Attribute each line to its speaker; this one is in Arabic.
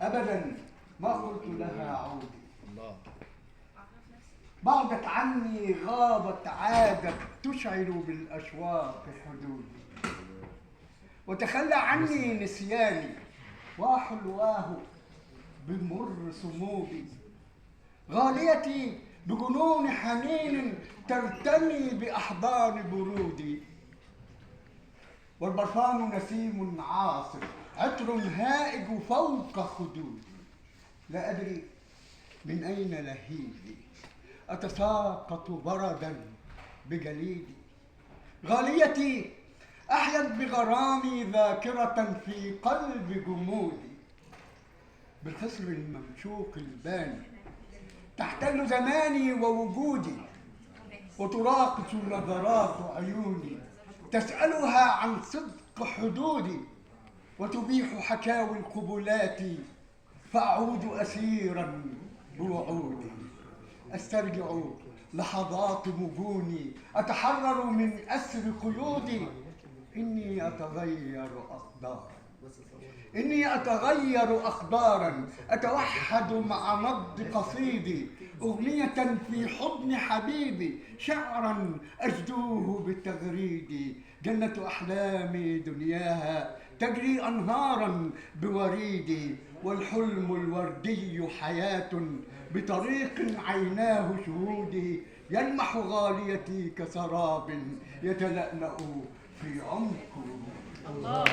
Speaker 1: أبدا ما قلت لها عودي. بعدت عني غابت عادت تشعر بالأشواق حدودي، وتخلى عني نسياني وحلواه بمر صمودي. غاليتي بجنون حنين ترتمي بأحضان برودي، والبرفان نسيم عاصف عطر هائج فوق خدودي. لا أدري من أين لهيبي أتساقط بردا بجليدي. غاليتي أحيت بغرامي ذاكرة في قلب جمودي، بالخصر الممشوق الباني تحتل زماني ووجودي، وتراقص نظرات عيوني تسألها عن صدق حدودي، وتبيح حكاوي القبلات فأعود أسيرا بوعودي. أسترجع لحظات مجوني أتحرر من أسر قيودي. إني أتغير أقدارا أتوحد مع نبض قصيدي، أغنية في حضن حبيبي، شعرا أجدوه بالتغريد. جنة أحلامي دنياها تجري أنهارا بوريدي، والحلم الوردي حياة بطريق عيناه شهودي. يلمح غاليتي كسراب يتلألأ في عمق الله.